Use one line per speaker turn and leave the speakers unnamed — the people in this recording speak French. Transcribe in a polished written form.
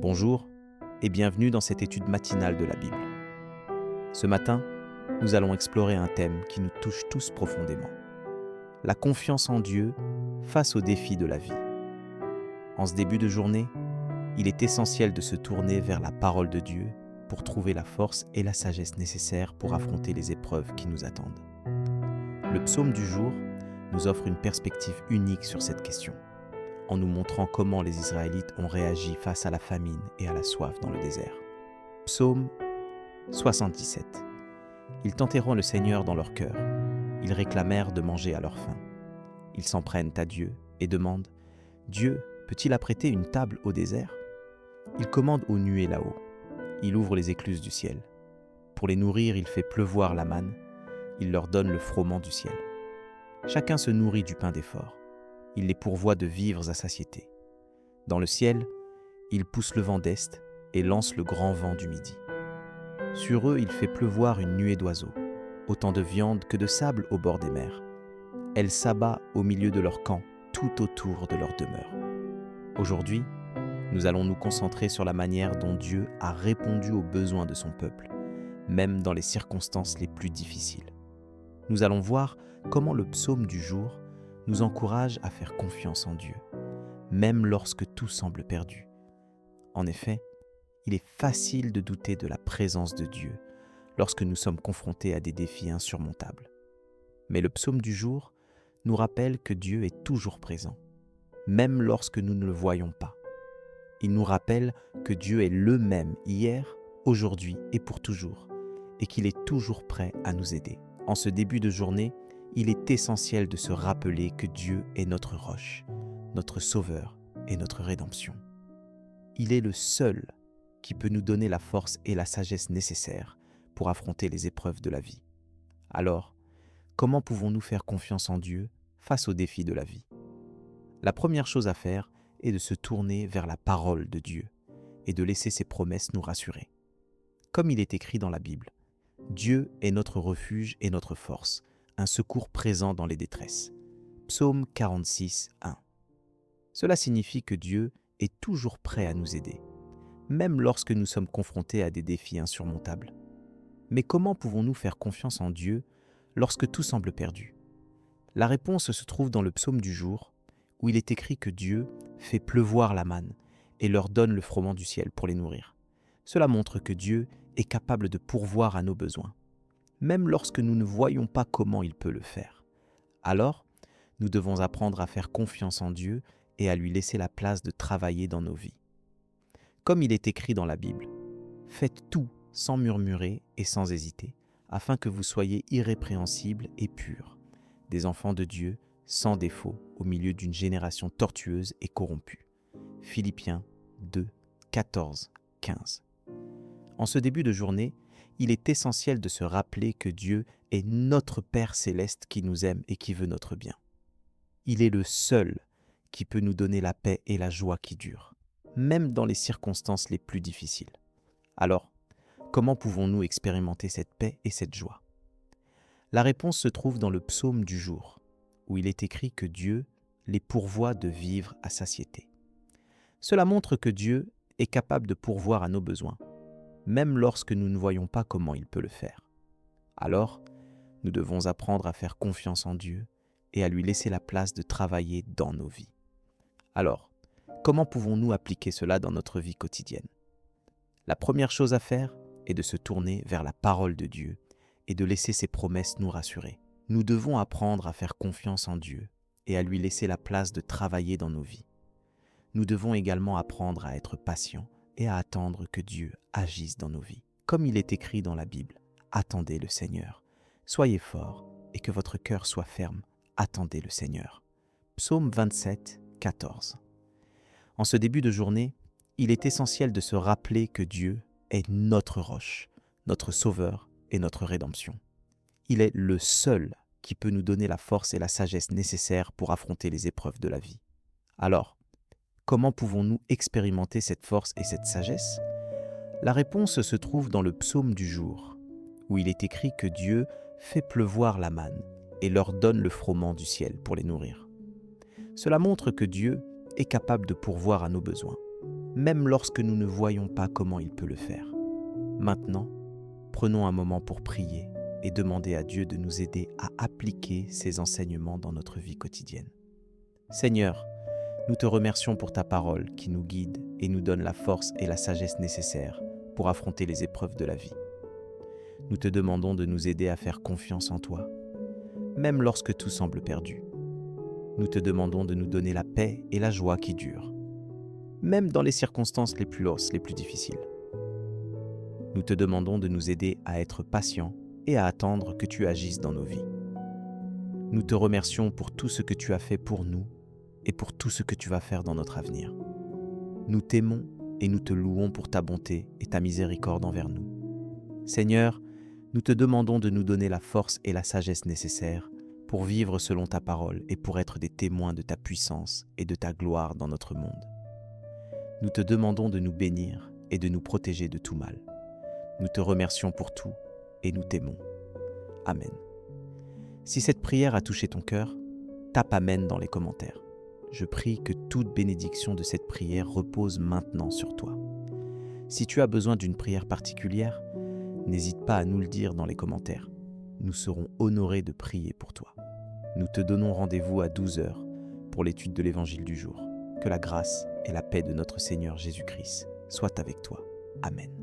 Bonjour et bienvenue dans cette étude matinale de la Bible. Ce matin, nous allons explorer un thème qui nous touche tous profondément. La confiance en Dieu face aux défis de la vie. En ce début de journée, il est essentiel de se tourner vers la parole de Dieu pour trouver la force et la sagesse nécessaires pour affronter les épreuves qui nous attendent. Le psaume du jour nous offre une perspective unique sur cette question, en nous montrant comment les Israélites ont réagi face à la famine et à la soif dans le désert. Psaume 77. Ils tentèrent le Seigneur dans leur cœur. Ils réclamèrent de manger à leur faim. Ils s'en prennent à Dieu et demandent « Dieu peut-il apprêter une table au désert ?» Il commande aux nuées là-haut. Il ouvre les écluses du ciel. Pour les nourrir, il fait pleuvoir la manne. Il leur donne le froment du ciel. Chacun se nourrit du pain d'effort. Il les pourvoit de vivres à satiété. Dans le ciel, il pousse le vent d'est et lance le grand vent du midi. Sur eux, il fait pleuvoir une nuée d'oiseaux, autant de viande que de sable au bord des mers. Elle s'abat au milieu de leur camp, tout autour de leur demeure. Aujourd'hui, nous allons nous concentrer sur la manière dont Dieu a répondu aux besoins de son peuple, même dans les circonstances les plus difficiles. Nous allons voir comment le psaume du jour nous encourage à faire confiance en Dieu, même lorsque tout semble perdu. En effet, il est facile de douter de la présence de Dieu lorsque nous sommes confrontés à des défis insurmontables. Mais le psaume du jour nous rappelle que Dieu est toujours présent, même lorsque nous ne le voyons pas. Il nous rappelle que Dieu est le même hier, aujourd'hui et pour toujours, et qu'il est toujours prêt à nous aider. En ce début de journée, il est essentiel de se rappeler que Dieu est notre roche, notre sauveur et notre rédemption. Il est le seul qui peut nous donner la force et la sagesse nécessaires pour affronter les épreuves de la vie. Alors, comment pouvons-nous faire confiance en Dieu face aux défis de la vie ? La première chose à faire est de se tourner vers la parole de Dieu et de laisser ses promesses nous rassurer. Comme il est écrit dans la Bible, Dieu est notre refuge et notre force, un secours présent dans les détresses. Psaume 46, 1. Cela signifie que Dieu est toujours prêt à nous aider, même lorsque nous sommes confrontés à des défis insurmontables. Mais comment pouvons-nous faire confiance en Dieu lorsque tout semble perdu ? La réponse se trouve dans le psaume du jour, où il est écrit que Dieu fait pleuvoir la manne et leur donne le froment du ciel pour les nourrir. Cela montre que Dieu est capable de pourvoir à nos besoins, même lorsque nous ne voyons pas comment il peut le faire. Alors, nous devons apprendre à faire confiance en Dieu et à lui laisser la place de travailler dans nos vies. Comme il est écrit dans la Bible, « Faites tout sans murmurer et sans hésiter, afin que vous soyez irrépréhensibles et purs, des enfants de Dieu sans défaut au milieu d'une génération tortueuse et corrompue. » Philippiens 2, 14, 15. En ce début de journée, il est essentiel de se rappeler que Dieu est notre Père céleste qui nous aime et qui veut notre bien. Il est le seul qui peut nous donner la paix et la joie qui durent, même dans les circonstances les plus difficiles. Alors, comment pouvons-nous expérimenter cette paix et cette joie ? La réponse se trouve dans le psaume du jour, où il est écrit que Dieu les pourvoit de vivres à satiété. Cela montre que Dieu est capable de pourvoir à nos besoins, même lorsque nous ne voyons pas comment il peut le faire. Alors, nous devons apprendre à faire confiance en Dieu et à lui laisser la place de travailler dans nos vies. Alors, comment pouvons-nous appliquer cela dans notre vie quotidienne ? La première chose à faire est de se tourner vers la parole de Dieu et de laisser ses promesses nous rassurer. Nous devons apprendre à faire confiance en Dieu et à lui laisser la place de travailler dans nos vies. Nous devons également apprendre à être patients et à attendre que Dieu agisse dans nos vies. Comme il est écrit dans la Bible, attendez le Seigneur. Soyez forts et que votre cœur soit ferme. Attendez le Seigneur. Psaume 27, 14. En ce début de journée, il est essentiel de se rappeler que Dieu est notre roche, notre sauveur et notre rédemption. Il est le seul qui peut nous donner la force et la sagesse nécessaires pour affronter les épreuves de la vie. Alors, comment pouvons-nous expérimenter cette force et cette sagesse ? La réponse se trouve dans le psaume du jour, où il est écrit que Dieu fait pleuvoir la manne et leur donne le froment du ciel pour les nourrir. Cela montre que Dieu est capable de pourvoir à nos besoins, même lorsque nous ne voyons pas comment il peut le faire. Maintenant, prenons un moment pour prier et demander à Dieu de nous aider à appliquer ces enseignements dans notre vie quotidienne. Seigneur, nous te remercions pour ta parole qui nous guide et nous donne la force et la sagesse nécessaires pour affronter les épreuves de la vie. Nous te demandons de nous aider à faire confiance en toi, même lorsque tout semble perdu. Nous te demandons de nous donner la paix et la joie qui durent, même dans les circonstances les plus hausses, les plus difficiles. Nous te demandons de nous aider à être patients et à attendre que tu agisses dans nos vies. Nous te remercions pour tout ce que tu as fait pour nous et pour tout ce que tu vas faire dans notre avenir. Nous t'aimons et nous te louons pour ta bonté et ta miséricorde envers nous. Seigneur, nous te demandons de nous donner la force et la sagesse nécessaires pour vivre selon ta parole et pour être des témoins de ta puissance et de ta gloire dans notre monde. Nous te demandons de nous bénir et de nous protéger de tout mal. Nous te remercions pour tout et nous t'aimons. Amen. Si cette prière a touché ton cœur, tape Amen dans les commentaires. Je prie que toute bénédiction de cette prière repose maintenant sur toi. Si tu as besoin d'une prière particulière, n'hésite pas à nous le dire dans les commentaires. Nous serons honorés de prier pour toi. Nous te donnons rendez-vous à 12h pour l'étude de l'Évangile du jour. Que la grâce et la paix de notre Seigneur Jésus-Christ soient avec toi. Amen.